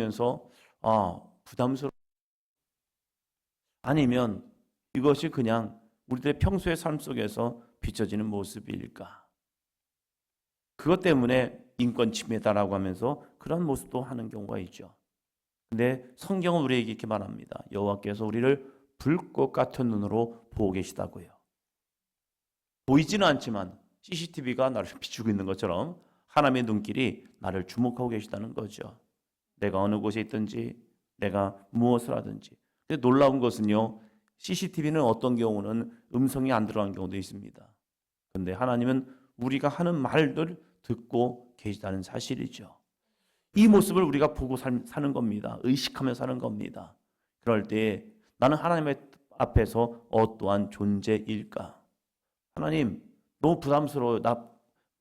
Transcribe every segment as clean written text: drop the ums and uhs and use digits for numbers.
보면서 부담스러워. 아니면 이것이 그냥 우리들의 평소의 삶 속에서 비춰지는 모습일까? 그것 때문에 인권 침해다라고 하면서 그런 모습도 하는 경우가 있죠. 근데 성경은 우리에게 이렇게 말합니다. 여호와께서 우리를 불꽃 같은 눈으로 보고 계시다고요. 보이지는 않지만 CCTV가 나를 비추고 있는 것처럼 하나님의 눈길이 나를 주목하고 계시다는 거죠. 내가 어느 곳에 있든지 내가 무엇을 하든지. 근데 놀라운 것은요, CCTV는 어떤 경우는 음성이 안 들어간 경우도 있습니다. 근데 하나님은 우리가 하는 말들 듣고 계시다는 사실이죠. 이 모습을 우리가 보고 사는 겁니다. 의식하며 사는 겁니다. 그럴 때 나는 하나님의 앞에서 어떠한 존재일까? 하나님, 너무 부담스러워요. 나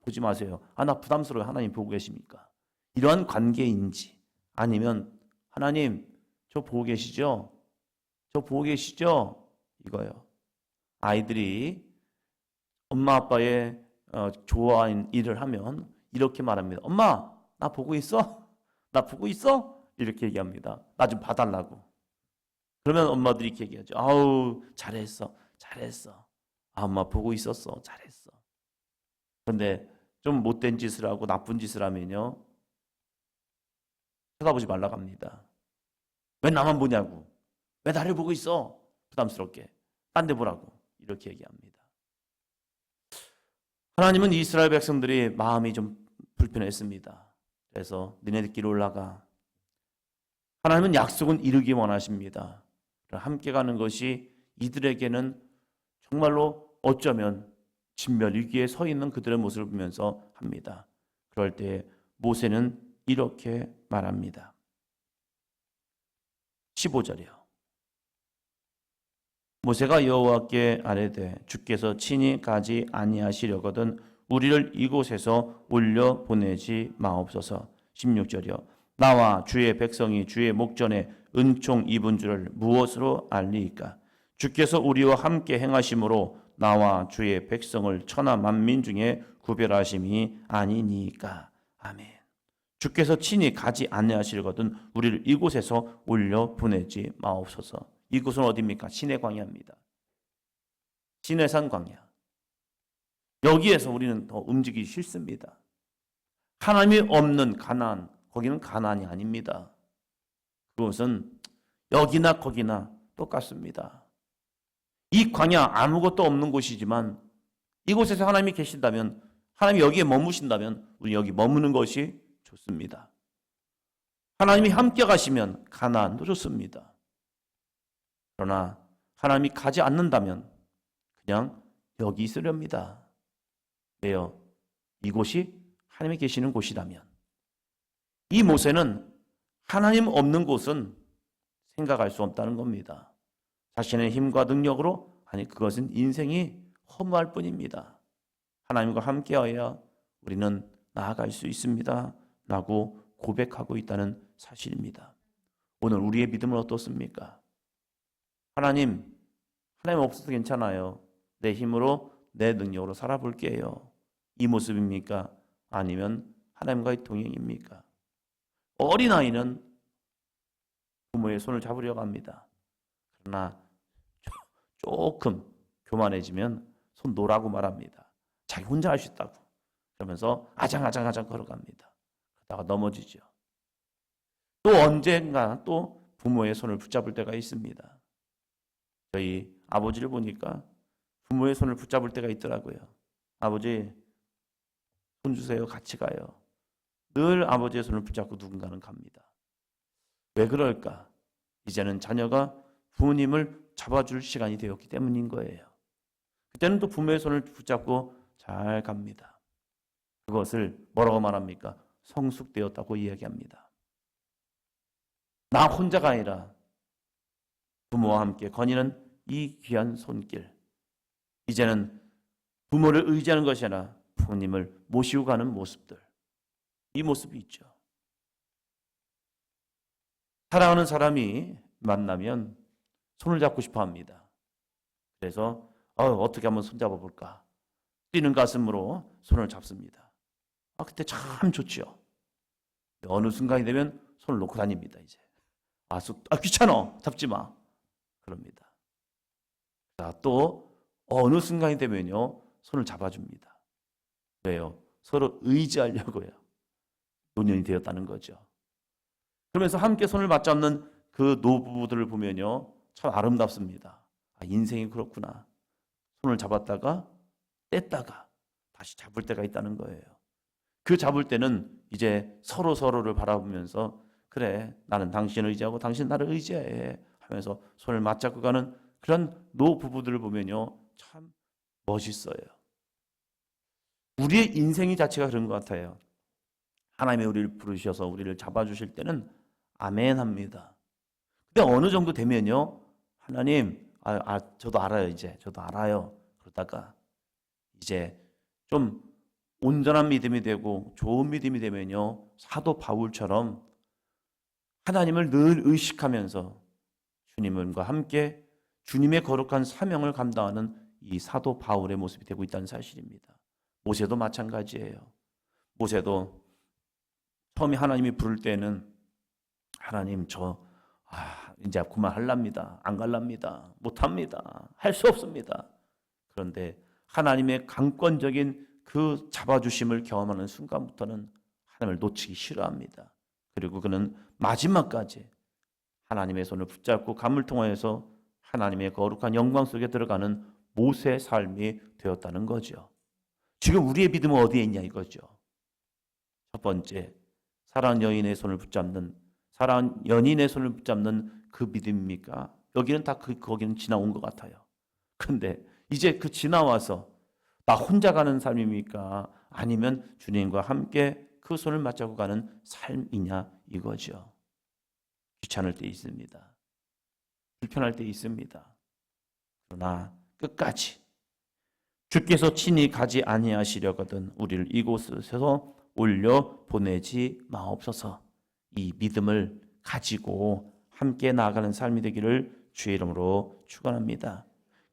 보지 마세요. 나 부담스러워요. 하나님 보고 계십니까? 이러한 관계인지, 아니면 하나님, 저 보고 계시죠? 저 보고 계시죠? 이거요. 아이들이 엄마 아빠의 좋아하는 일을 하면 이렇게 말합니다. 엄마, 나 보고 있어? 나 보고 있어? 이렇게 얘기합니다. 나 좀 봐달라고. 그러면 엄마들이 이렇게 얘기하죠. 아우, 잘했어. 잘했어. 엄마 보고 있었어. 잘했어. 그런데 좀 못된 짓을 하고 나쁜 짓을 하면요, 쳐다보지 말라고 합니다. 왜 나만 보냐고. 왜 나를 보고 있어? 부담스럽게. 딴 데 보라고. 이렇게 얘기합니다. 하나님은 이스라엘 백성들이 마음이 좀 불편했습니다. 그래서 너네들끼리 올라가. 하나님은 약속은 이루기 원하십니다. 함께 가는 것이 이들에게는 정말로 어쩌면 진멸 위기에 서 있는 그들의 모습을 보면서 합니다. 그럴 때 모세는 이렇게 말합니다. 15절이요. 모세가 여호와께 아뢰되 주께서 친히 가지 아니하시려거든 우리를 이곳에서 올려 보내지 마옵소서. 16절이요. 나와 주의 백성이 주의 목전에 은총 입은 줄을 무엇으로 알리이까? 주께서 우리와 함께 행하심으로 나와 주의 백성을 천하 만민 중에 구별하심이 아니니까. 아멘. 주께서 친히 가지 아니하시려거든 우리를 이곳에서 올려 보내지 마옵소서. 이곳은 어디입니까? 시내 광야입니다. 시내산 광야. 여기에서 우리는 더 움직이기 싫습니다. 하나님이 없는 가나안, 거기는 가나안이 아닙니다. 그것은 여기나 거기나 똑같습니다. 이 광야 아무것도 없는 곳이지만 이곳에서 하나님이 계신다면, 하나님이 여기에 머무신다면 우리 여기 머무는 것이 좋습니다. 하나님이 함께 가시면 가나안도 좋습니다. 그러나 하나님이 가지 않는다면 그냥 여기 있으렵니다. 왜요? 이곳이 하나님이 계시는 곳이라면. 이 모세는 하나님 없는 곳은 생각할 수 없다는 겁니다. 자신의 힘과 능력으로, 아니 그것은 인생이 허무할 뿐입니다. 하나님과 함께하여야 우리는 나아갈 수 있습니다 라고 고백하고 있다는 사실입니다. 오늘 우리의 믿음은 어떻습니까? 하나님 없어도 괜찮아요. 내 힘으로 내 능력으로 살아볼게요. 이 모습입니까? 아니면 하나님과의 동행입니까? 어린아이는 부모의 손을 잡으려고 합니다. 그러나 조금 교만해지면 손 놓으라고 말합니다. 자기 혼자 할 수 있다고. 그러면서 아장아장 걸어갑니다. 그러다가 넘어지죠. 또 언젠가 또 부모의 손을 붙잡을 때가 있습니다. 저희 아버지를 보니까 부모의 손을 붙잡을 때가 있더라고요. 아버지, 손 주세요. 같이 가요. 늘 아버지의 손을 붙잡고 누군가는 갑니다. 왜 그럴까? 이제는 자녀가 부모님을 잡아줄 시간이 되었기 때문인 거예요. 그때는 또 부모의 손을 붙잡고 잘 갑니다. 그것을 뭐라고 말합니까? 성숙되었다고 이야기합니다. 나 혼자가 아니라 부모와 함께 거니는 이 귀한 손길. 이제는 부모를 의지하는 것이 아니라 부모님을 모시고 가는 모습들. 이 모습이 있죠. 사랑하는 사람이 만나면 손을 잡고 싶어 합니다. 그래서 어떻게 한번 손잡아 볼까? 뛰는 가슴으로 손을 잡습니다. 그때 참 좋죠. 어느 순간이 되면 손을 놓고 다닙니다. 이제 귀찮아, 잡지 마, 그럽니다. 자, 또 어느 순간이 되면요 손을 잡아줍니다. 왜요? 서로 의지하려고요. 노년이 되었다는 거죠. 그러면서 함께 손을 맞잡는 그 노부부들을 보면요 참 아름답습니다. 인생이 그렇구나. 손을 잡았다가 뗐다가 다시 잡을 때가 있다는 거예요. 그 잡을 때는 이제 서로 서로를 바라보면서 그래, 나는 당신을 의지하고 당신 나를 의지해 하면서 손을 맞잡고 가는 그런 노부부들을 보면요 참 멋있어요. 우리의 인생이 자체가 그런 것 같아요. 하나님이 우리를 부르셔서 우리를 잡아주실 때는 아멘 합니다. 근데 어느 정도 되면요 하나님 저도 알아요. 이제 저도 알아요. 그러다가 이제 좀 온전한 믿음이 되고 좋은 믿음이 되면요 사도 바울처럼 하나님을 늘 의식하면서 주님과 함께 주님의 거룩한 사명을 감당하는 이 사도 바울의 모습이 되고 있다는 사실입니다. 모세도 마찬가지예요. 모세도 처음에 하나님이 부를 때는 하나님 이제 그만할랍니다. 안 갈랍니다. 못합니다. 할 수 없습니다. 그런데 하나님의 강권적인 그 잡아주심을 경험하는 순간부터는 하나님을 놓치기 싫어합니다. 그리고 그는 마지막까지 하나님의 손을 붙잡고 감을 통하여서 하나님의 거룩한 영광 속에 들어가는 모세의 삶이 되었다는 거죠. 지금 우리의 믿음은 어디에 있냐 이거죠. 첫 번째, 사랑하는 여인의 손을 붙잡는, 사랑하는 연인의 손을 붙잡는 그 믿음입니까? 여기는 다 거기는 지나온 것 같아요. 근데 이제 그 지나와서 나 혼자 가는 삶입니까? 아니면 주님과 함께 그 손을 맞잡고 가는 삶이냐 이거죠. 귀찮을 때 있습니다. 불편할 때 있습니다. 그러나 끝까지 주께서 친히 가지 아니하시려거든 우리를 이곳에서 올려 보내지 마옵소서. 이 믿음을 가지고 함께 나아가는 삶이 되기를 주의 이름으로 축원합니다.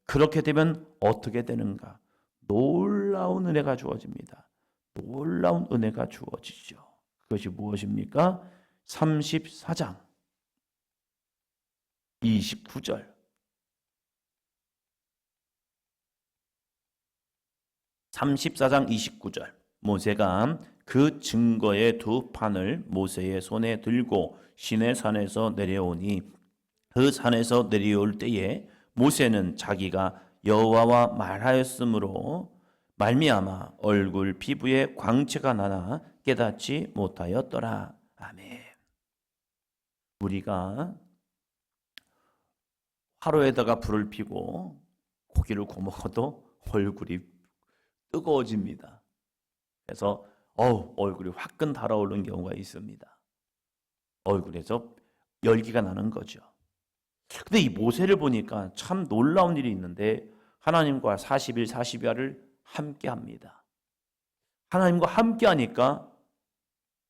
그렇게 되면 어떻게 되는가? 놀라운 은혜가 주어집니다. 놀라운 은혜가 주어지죠. 그것이 무엇입니까? 34장 29절. 34장 29절. 모세가 그 증거의 두 판을 모세의 손에 들고 시내산에서 내려오니 그 산에서 내려올 때에 모세는 자기가 여호와와 말하였으므로 말미암아 얼굴 피부에 광채가 나나 깨닫지 못하였더라. 아멘. 우리가 화로에다가 불을 피고 고기를 구워 먹어도 얼굴이 뜨거워집니다. 그래서 얼굴이 화끈 달아오르는 경우가 있습니다. 얼굴에서 열기가 나는 거죠. 근데 이 모세를 보니까 참 놀라운 일이 있는데 하나님과 40일 40야를 함께 합니다. 하나님과 함께 하니까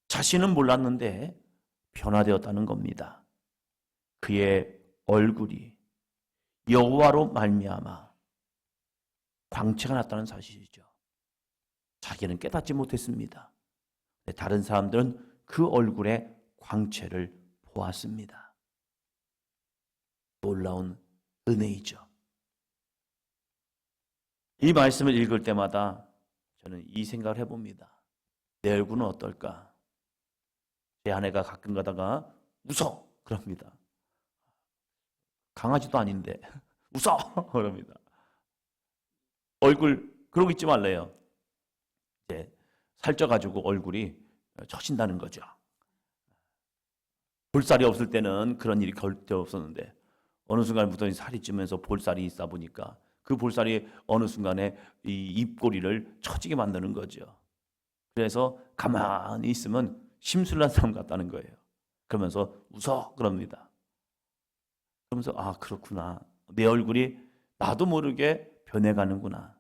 자신은 몰랐는데 변화되었다는 겁니다. 그의 얼굴이 여호와로 말미암아 광채가 났다는 사실이죠. 자기는 깨닫지 못했습니다. 다른 사람들은 그 얼굴의 광채를 보았습니다. 놀라운 은혜이죠. 이 말씀을 읽을 때마다 저는 이 생각을 해봅니다. 내 얼굴은 어떨까? 제 아내가 가끔 가다가 웃어! 그럽니다. 강아지도 아닌데 웃어! 그럽니다. 얼굴 그러고 있지 말래요. 이제 살쪄가지고 얼굴이 처진다는 거죠. 볼살이 없을 때는 그런 일이 절대 없었는데 어느 순간부터 살이 찌면서 볼살이 있다 보니까 그 볼살이 어느 순간에 이 입꼬리를 처지게 만드는 거죠. 그래서 가만히 있으면 심술난 사람 같다는 거예요. 그러면서 웃어 그럽니다. 그러면서 그렇구나. 내 얼굴이 나도 모르게 변해가는구나.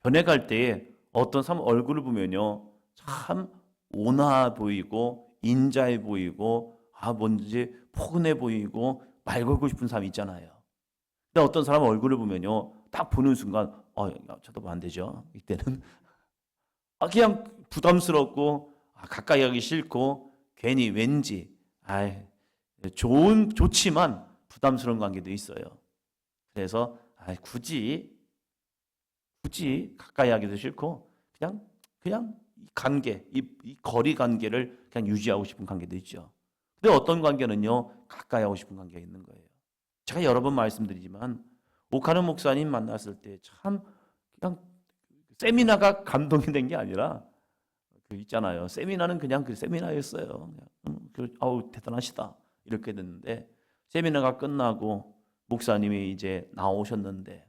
변해갈 때에 어떤 사람 얼굴을 보면요 참 온화해 보이고 인자해 보이고 뭔지 포근해 보이고 말 걸고 싶은 사람이 있잖아요. 근데 어떤 사람 얼굴을 보면요 딱 보는 순간 저도 안 되죠. 이때는 그냥 부담스럽고 가까이 하기 싫고 괜히 왠지 좋지만 부담스러운 관계도 있어요. 그래서 굳이 가까이 하기도 싫고 그냥 이 관계, 이 거리 관계를 그냥 유지하고 싶은 관계도 있죠. 근데 어떤 관계는요, 가까이 하고 싶은 관계가 있는 거예요. 제가 여러 번 말씀드리지만 오카노 목사님 만났을 때 참 그냥 세미나가 감동이 된 게 아니라 그 있잖아요. 세미나는 그냥 그 세미나였어요. 아우 대단하시다 이렇게 됐는데 세미나가 끝나고 목사님이 이제 나오셨는데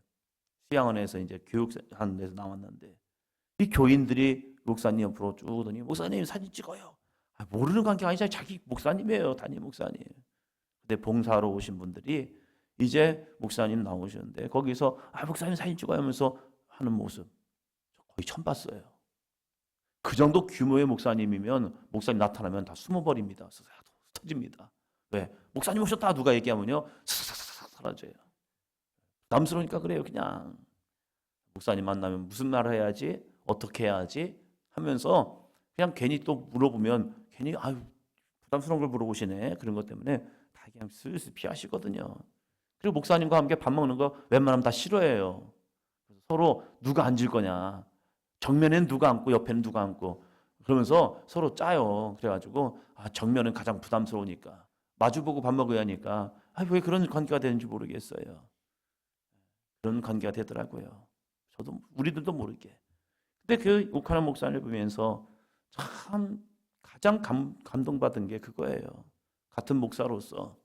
수양원에서 이제 교육하는 데서 나왔는데 이 교인들이 목사님 옆으로 쭉 오더니 목사님 사진 찍어요. 모르는 관계 아니잖아요. 자기 목사님이에요. 담임 목사님. 근데 봉사하러 오신 분들이 이제 목사님 나오셨는데 거기서 목사님 사진 찍어요 하면서 하는 모습 거의 처음 봤어요. 그 정도 규모의 목사님이면 목사님 나타나면 다 숨어버립니다. 터집니다. 왜? 목사님 오셨다 누가 얘기하면요 싹싹싹 사라져요. 남스러우니까 그래요. 그냥 목사님 만나면 무슨 말을 해야지 어떻게 해야지 하면서 그냥 괜히 또 물어보면 괜히 부담스러운 걸 물어보시네 그런 것 때문에 다 그냥 슬슬 피하시거든요. 그리고 목사님과 함께 밥 먹는 거 웬만하면 다 싫어해요. 서로 누가 앉을 거냐, 정면에는 누가 앉고 옆에는 누가 앉고 그러면서 서로 짜요. 그래가지고 정면은 가장 부담스러우니까 마주보고 밥 먹어야 하니까 왜 그런 관계가 되는지 모르겠어요. 그런 관계가 되더라고요. 우리들도 모르게. 근데 그 오카노 목사를 보면서 참 가장 감동받은 게 그거예요. 같은 목사로서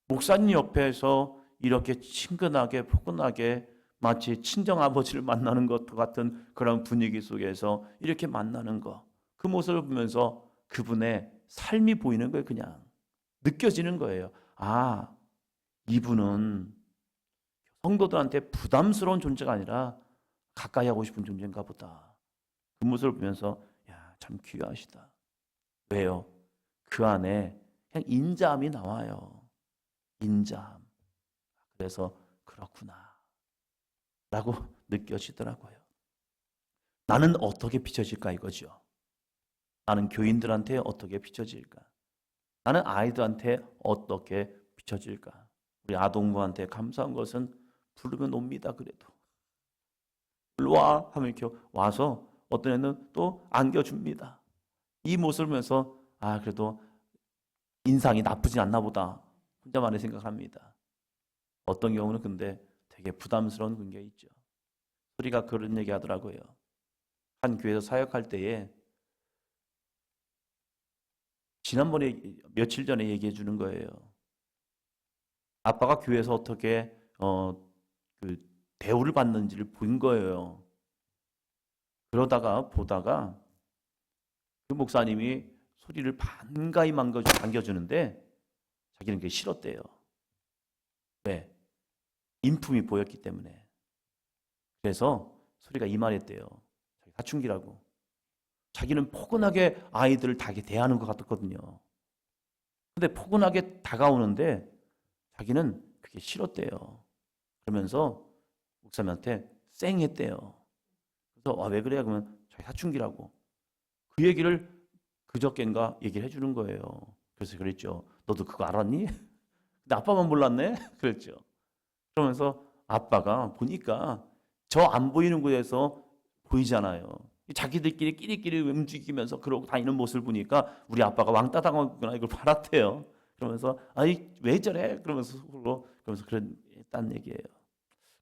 목사님 옆에서 이렇게 친근하게 포근하게 마치 친정아버지를 만나는 것과 같은 그런 분위기 속에서 이렇게 만나는 거, 그 모습을 보면서 그분의 삶이 보이는 거예요. 그냥 느껴지는 거예요. 이분은 성도들한테 부담스러운 존재가 아니라 가까이 하고 싶은 존재인가 보다. 그 모습을 보면서 참 귀하시다. 왜요? 그 안에 그냥 인자함이 나와요. 인자함. 그래서 그렇구나 라고 느껴지더라고요. 나는 어떻게 비춰질까 이거죠. 나는 교인들한테 어떻게 비춰질까? 나는 아이들한테 어떻게 비춰질까? 우리 아동부한테 감사한 것은 부르면 옵니다. 그래도 일로 와 하면 이렇게 와서 어떤 애는 또 안겨줍니다. 이 모습을 보면서 그래도 인상이 나쁘진 않나 보다 혼자만의 생각합니다. 어떤 경우는 근데 되게 부담스러운 관계가 있죠. 소리가 그런 얘기 하더라고요. 한 교회에서 사역할 때에 지난번에 며칠 전에 얘기해 주는 거예요. 아빠가 교회에서 어떻게 그 대우를 받는지를 본 거예요. 그러다가 보다가 그 목사님이 소리를 반가이 반겨주는데 자기는 그게 싫었대요. 왜? 인품이 보였기 때문에. 그래서 소리가 이 말했대요. 자기 사춘기라고. 자기는 포근하게 아이들을 다 대하는 것 같았거든요. 근데 포근하게 다가오는데 자기는 그게 싫었대요. 그러면서 목사님한테 쌩했대요. 그래서 왜 그래? 그러면 자기 사춘기라고. 그 얘기를 그저껜가 얘기를 해주는 거예요. 그래서 그랬죠. 너도 그거 알았니? 근데 아빠만 몰랐네? 그랬죠. 그러면서 아빠가 보니까 저 안 보이는 곳에서 보이잖아요. 자기들끼리 끼리끼리 움직이면서 그러고 다니는 모습을 보니까 우리 아빠가 왕따 당하구나 이걸 알았대요. 그러면서 왜 저래? 그러면서 그랬다는 얘기예요.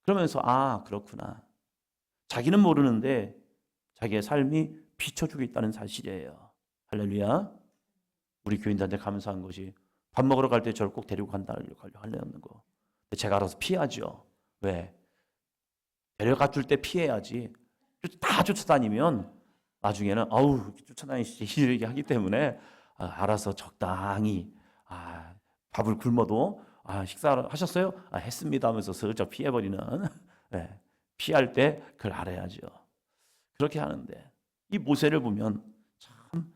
그러면서 그렇구나. 자기는 모르는데 자기의 삶이 비춰주고 있다는 사실이에요. 할렐루야. 우리 교인들한테 감사한 것이 밥 먹으러 갈 때 저를 꼭 데리고 간다는 하려는 거. 근데 제가 알아서 피하죠. 왜? 데려가 줄 때 피해야지. 다 쫓아다니면 나중에는 쫓아다니시 이렇게 하기 때문에 알아서 적당히 밥을 굶어도 식사를 하셨어요? 했습니다 하면서 슬쩍 피해버리는 네, 피할 때 그걸 알아야죠. 그렇게 하는데 이 모세를 보면 참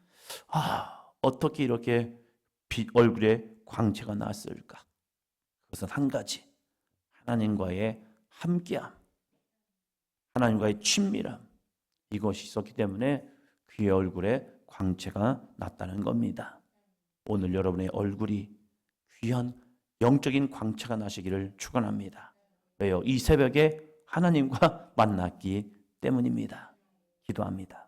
어떻게 이렇게 얼굴에 광채가 났을까? 그것은 한 가지 하나님과의 함께함, 하나님과의 친밀함 이것이 있었기 때문에 그의 얼굴에 광채가 났다는 겁니다. 오늘 여러분의 얼굴이 귀한 영적인 광채가 나시기를 축원합니다. 왜요? 이 새벽에 하나님과 만났기 때문입니다. 기도합니다.